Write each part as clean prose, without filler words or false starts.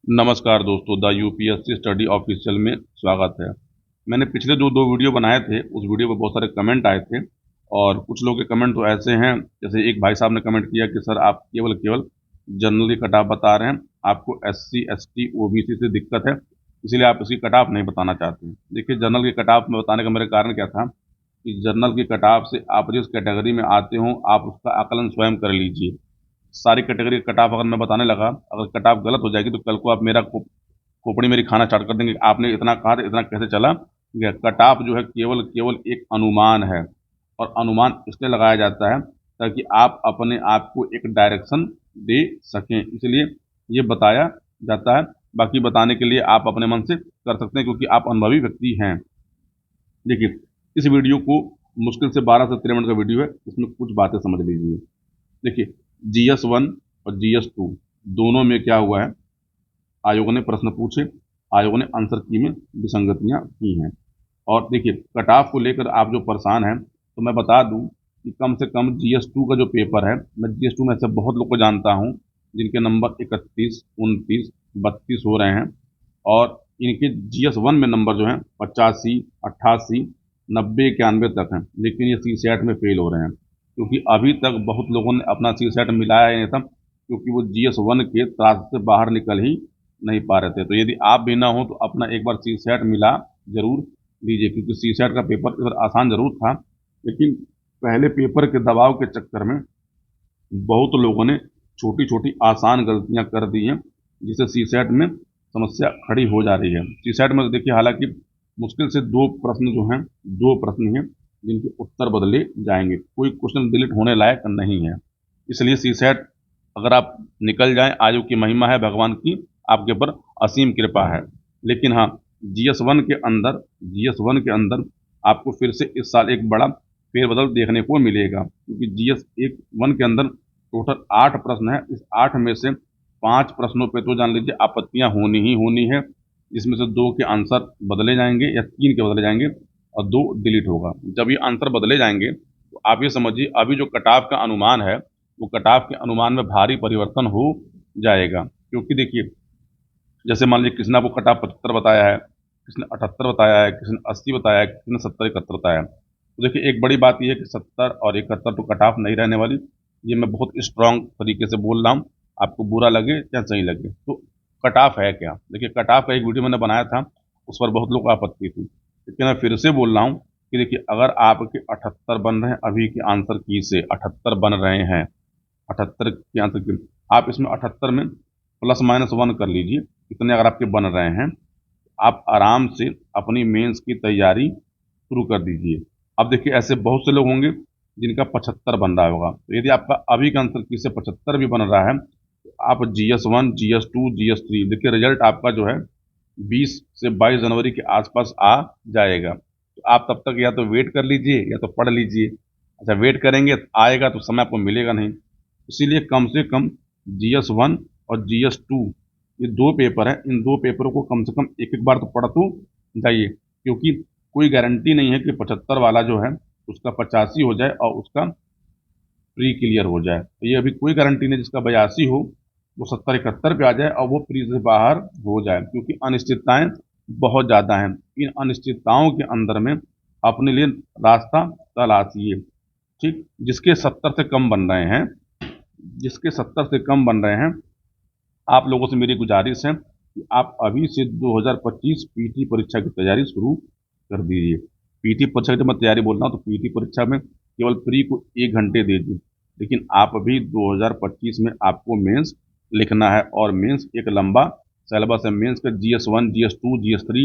नमस्कार दोस्तों, the UPSC study official में स्वागत है। मैंने पिछले जो दो वीडियो बनाए थे उस वीडियो पर बहुत सारे कमेंट आए थे और कुछ लोगों के कमेंट तो ऐसे हैं, जैसे एक भाई साहब ने कमेंट किया कि सर आप केवल केवल जनरल की कट ऑफ बता रहे हैं, आपको एससी एसटी ओबीसी से दिक्कत है, इसीलिए आप इसकी कट ऑफ नहीं बताना चाहते हैं। देखिए, जनरल की कट ऑफ में बताने का मेरा कारण क्या था कि जनरल की कट ऑफ से आप जिस कैटेगरी में आते हो आप उसका आकलन स्वयं कर लीजिए। सारी कैटेगरी कट ऑफ अगर मैं बताने लगा, अगर कट ऑफ गलत हो जाएगी तो कल को आप मेरा खोपड़ी मेरी खाना स्टार्ट कर देंगे कि आपने इतना कहा था, इतना कैसे चला। कट ऑफ जो है केवल केवल एक अनुमान है, और अनुमान इसलिए लगाया जाता है ताकि आप अपने आप को एक डायरेक्शन दे सकें, इसलिए ये बताया जाता है। बाकी बताने के लिए आप अपने मन से कर सकते हैं क्योंकि आप अनुभवी व्यक्ति हैं। देखिए, इस वीडियो को मुश्किल से 12 से 13 मिनट का वीडियो है, इसमें कुछ बातें समझ लीजिए। देखिए, GS1 और GS2 दोनों में क्या हुआ है, आयोग ने प्रश्न पूछे, आयोग ने आंसर की में विसंगतियां की हैं। और देखिए, कट ऑफ को लेकर आप जो परेशान हैं तो मैं बता दूं कि कम से कम GS2 का जो पेपर है, मैं GS2 में से बहुत लोग को जानता हूं जिनके नंबर 31, 29, 32 हो रहे हैं, और इनके GS1 में नंबर जो है 85, 88, 90, 91 तक हैं, लेकिन ये सी सेट में फेल हो रहे हैं क्योंकि अभी तक बहुत लोगों ने अपना सी सेट मिलाया ही नहीं था, क्योंकि वो GS1 के त्रास से बाहर निकल ही नहीं पा रहे थे। तो यदि आप भी ना हो तो अपना एक बार सी सेट मिला जरूर लीजिए, क्योंकि सी सेट का पेपर इस बार आसान जरूर था, लेकिन पहले पेपर के दबाव के चक्कर में बहुत लोगों ने छोटी छोटी आसान गलतियां कर दी हैं, जिससे सी सेट में समस्या खड़ी हो जा रही है। सी सेट में तो देखिए, हालांकि मुश्किल से दो प्रश्न जो हैं, दो प्रश्न हैं जिनके उत्तर बदले जाएंगे, कोई क्वेश्चन डिलीट होने लायक नहीं है। इसलिए सी सेट अगर आप निकल जाएं, आयु की महिमा है, भगवान की आपके ऊपर असीम कृपा है। लेकिन हाँ, GS1 के अंदर आपको फिर से इस साल एक बड़ा फेरबदल देखने को मिलेगा, क्योंकि GS1 के अंदर टोटल 8 प्रश्न है। इस 8 में से 5 प्रश्नों पे तो जान लीजिए आपत्तियां होनी ही होनी है, जिसमें से 2 के आंसर बदले जाएंगे या 3 के बदले जाएंगे और 2 डिलीट होगा। जब ये आंसर बदले जाएंगे तो आप ये समझिए अभी जो कटाव का अनुमान है वो कटाव के अनुमान में भारी परिवर्तन हो जाएगा। क्योंकि देखिए, जैसे मान लीजिए किसी ने आपको कटाव 75 बताया है, किसी ने 78 बताया है, किसी ने 80 बताया है, किसी ने 70, 71 बताया है। तो देखिए, एक बड़ी बात यह है कि 70 और 71 तो कटाव नहीं रहने वाली। ये मैं बहुत स्ट्रांग तरीके से बोल रहा हूँ, आपको बुरा लगे या सही लगे। तो कटाव है क्या, देखिए कटाव का एक वीडियो मैंने बनाया था, उस पर बहुत लोग आपत्ति थी, लेकिन मैं फिर से बोल रहा हूँ कि देखिए, अगर आपके 78 बन रहे हैं, अभी के आंसर की से 78 बन रहे हैं, 78 के आंसर की, आप इसमें 78 में +- 1 कर लीजिए, इतने अगर आपके बन रहे हैं, आप आराम से अपनी मेंस की तैयारी शुरू कर दीजिए। अब देखिए, ऐसे बहुत से लोग होंगे जिनका 75 बन रहा होगा, तो यदि आपका अभी का आंसर की से 75 भी बन रहा है तो आप GS1, GS2, GS3, देखिए रिजल्ट आपका जो है 20 से 22 जनवरी के आसपास आ जाएगा। तो आप तब तक या तो वेट कर लीजिए या तो पढ़ लीजिए। अच्छा, वेट करेंगे तो आएगा तो समय आपको मिलेगा नहीं, इसीलिए कम से कम GS1 और GS2, ये दो पेपर है, इन दो पेपरों को कम से कम एक एक बार तो पढ़ तो जाइए, क्योंकि कोई गारंटी नहीं है कि 75 वाला जो है उसका 85 हो जाए और उसका प्री क्लियर हो जाए। तो ये अभी कोई गारंटी नहीं जिसका 82 हो वो 70, 71 पे आ जाए और वो प्री से बाहर हो जाए, क्योंकि अनिश्चितताएं बहुत ज़्यादा हैं। इन अनिश्चितताओं के अंदर में अपने लिए रास्ता तलाशिए। ठीक, जिसके 70 से कम बन रहे हैं, जिसके 70 से कम बन रहे हैं, आप लोगों से मेरी गुजारिश है कि आप अभी से 2025 पीटी परीक्षा की तैयारी शुरू कर दीजिए। पीटी परीक्षा की जब मैं तैयारी बोल रहा हूँ तो पीटी परीक्षा में केवल प्री को 1 घंटे दीजिए, लेकिन आप अभी 2025 में आपको मेंस लिखना है, और मेंस एक लंबा सिलेबस है। मेंस का GS1, GS2, GS3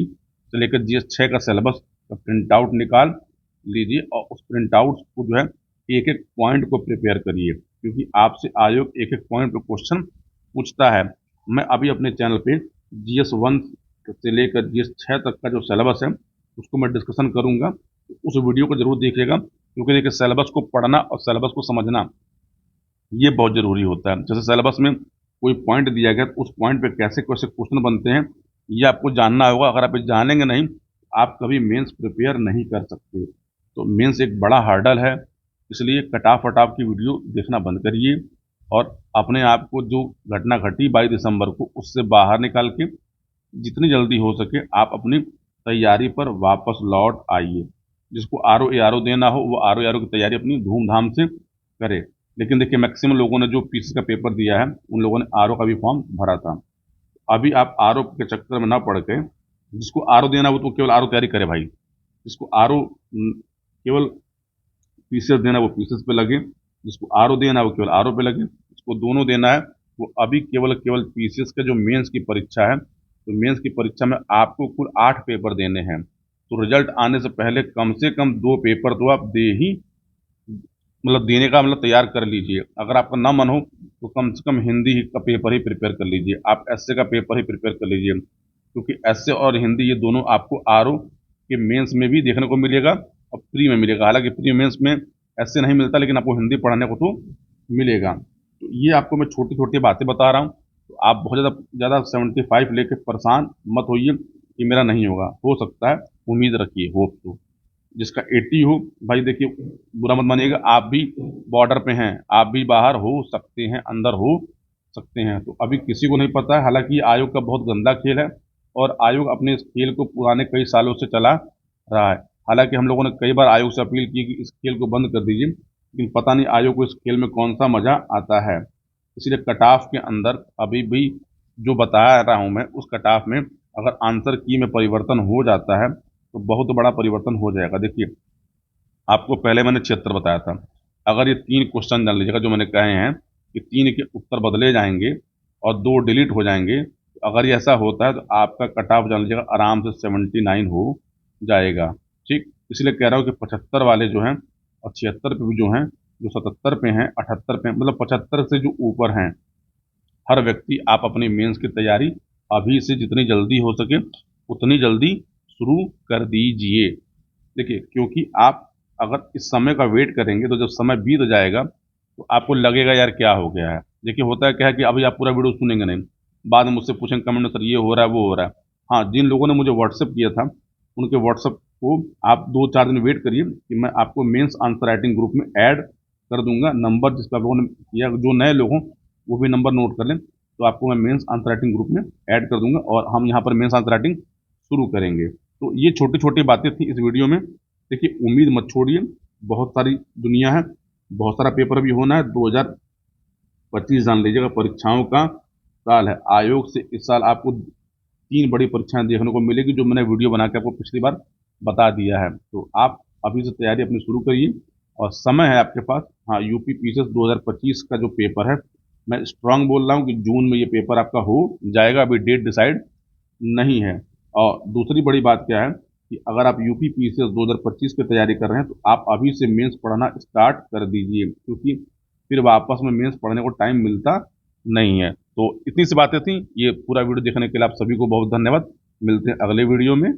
से लेकर GS6 का सिलेबस का प्रिंट आउट निकाल लीजिए, और उस प्रिंट आउट को जो है एक एक पॉइंट को प्रिपेयर करिए, क्योंकि आपसे आयोग एक एक पॉइंट पे क्वेश्चन पूछता है। मैं अभी अपने चैनल पे GS1 से लेकर GS6 तक का जो सिलेबस है उसको मैं डिस्कशन करूंगा, तो उस वीडियो को जरूर देखिएगा, क्योंकि देखिए सिलेबस को पढ़ना और सिलेबस को समझना ये बहुत जरूरी होता है। जैसे सिलेबस में कोई पॉइंट दिया गया तो उस पॉइंट पे कैसे कैसे क्वेश्चन बनते हैं ये आपको जानना होगा। अगर आप ये जानेंगे नहीं, आप कभी मेंस प्रिपेयर नहीं कर सकते। तो मेंस एक बड़ा हर्डल है, इसलिए कटाफ वटाफ की वीडियो देखना बंद करिए और अपने आप को जो घटना घटी 22 दिसंबर को उससे बाहर निकाल के जितनी जल्दी हो सके आप अपनी तैयारी पर वापस लौट आइए। जिसको आरओ एआरओ देना हो वो आरओ एआरओ की तैयारी अपनी धूमधाम से करे। लेकिन देखिए मैक्सिमम लोगों ने जो पीसी का पेपर दिया है उन लोगों ने आरओ का भी फॉर्म भरा था। अभी आप आरओ के चक्कर में ना पड़ के जिसको आरओ देना हो तो केवल आरओ तैयारी करे भाई। जिसको आरओ केवल पीसीएस देना है वो पीसीएस पे लगे, जिसको आरओ देना है वो केवल आरओ पे लगे, जिसको दोनों देना है वो अभी केवल केवल पीसीएस का जो मेंस की परीक्षा है तो मेंस की परीक्षा में आपको कुल 8 पेपर देने हैं। तो रिजल्ट आने से कम 2 पेपर तो आप दे ही मतलब देने का मतलब तैयार कर लीजिए। अगर आपका ना मन हो तो कम से कम हिंदी का पेपर ही प्रिपेयर कर लीजिए, आप एसए का पेपर ही प्रिपेयर कर लीजिए, क्योंकि एसए और हिंदी ये दोनों आपको आरओ के मेंस में भी देखने को मिलेगा और प्री में मिलेगा। हालांकि प्री मेंस में एसए नहीं मिलता लेकिन आपको हिंदी पढ़ाने को तो मिलेगा। तो ये आपको मैं छोटी छोटी बातें बता रहा हूँ। तो आप बहुत ज़्यादा ज़्यादा 75 लेके परेशान मत होइए कि मेरा नहीं होगा, हो सकता है, उम्मीद रखिए, होप तो। जिसका 80 हो भाई देखिए बुरा मत मानिएगा, आप भी बॉर्डर पे हैं, आप भी बाहर हो सकते हैं, अंदर हो सकते हैं। तो अभी किसी को नहीं पता है। हालांकि ये आयोग का बहुत गंदा खेल है और आयोग अपने इस खेल को पुराने कई सालों से चला रहा है। हालांकि हम लोगों ने कई बार आयोग से अपील की कि इस खेल को बंद कर दीजिए, लेकिन पता नहीं आयोग को इस खेल में कौन सा मजा आता है। इसलिए कट ऑफ के अंदर अभी भी जो बता रहा हूं मैं उस कट ऑफ में अगर आंसर की में परिवर्तन हो जाता है तो बहुत बड़ा परिवर्तन हो जाएगा। देखिए आपको पहले मैंने 76 बताया था, अगर ये 3 क्वेश्चन जान लीजिएगा जो मैंने कहे हैं कि 3 के उत्तर बदले जाएंगे और 2 डिलीट हो जाएंगे, तो अगर ये ऐसा होता है तो आपका कट ऑफ जान लीजिएगा आराम से 79 हो जाएगा। ठीक, इसलिए कह रहा हूँ कि 75 वाले जो हैं और 76 पे भी जो हैं, जो 77 पे हैं, 78 पे हैं, मतलब 75 से जो ऊपर हैं, हर व्यक्ति आप अपनी मेंस की तैयारी अभी से जितनी जल्दी हो सके उतनी जल्दी शुरू कर दीजिए। देखिए क्योंकि आप अगर इस समय का वेट करेंगे तो जब समय बीत जाएगा तो आपको लगेगा यार क्या हो गया है। देखिए होता है क्या है कि अभी आप पूरा वीडियो सुनेंगे नहीं, बाद में मुझसे पूछेंगे कमेंट में, सर ये हो रहा है वो हो रहा है। हाँ, जिन लोगों ने मुझे व्हाट्सअप किया था उनके व्हाट्सअप को आप 2-4 दिन वेट करिए कि मैं आपको मेंस आंसर राइटिंग ग्रुप में ऐड कर दूंगा। नंबर जिस पर आप लोगों ने किया, जो नए लोग हों वो भी नंबर नोट कर लें, तो आपको मैं मेंस आंसर राइटिंग ग्रुप में ऐड कर दूंगा और हम यहाँ पर मेंस आंसर राइटिंग शुरू करेंगे। तो ये छोटी छोटी बातें थी इस वीडियो में। देखिए उम्मीद मत छोड़िए, बहुत सारी दुनिया है, बहुत सारा पेपर भी होना है। 2025 जान लीजिएगा परीक्षाओं का साल है। आयोग से इस साल आपको 3 बड़ी परीक्षाएं देखने को मिलेगी जो मैंने वीडियो बना के आपको पिछली बार बता दिया है। तो आप अभी से तैयारी अपनी शुरू करिए और समय है आपके पास। हाँ, यूपी पीसीएस 2025 का जो पेपर है मैं स्ट्रांग बोल रहा हूँ कि जून में ये पेपर आपका हो जाएगा, अभी डेट डिसाइड नहीं है। और दूसरी बड़ी बात क्या है कि अगर आप यूपी पीसीएस 2025 की तैयारी कर रहे हैं तो आप अभी से मेंस पढ़ना स्टार्ट कर दीजिए, क्योंकि फिर वापस में मेंस पढ़ने को टाइम मिलता नहीं है। तो इतनी सी बातें थी। ये पूरा वीडियो देखने के लिए आप सभी को बहुत धन्यवाद। मिलते हैं अगले वीडियो में।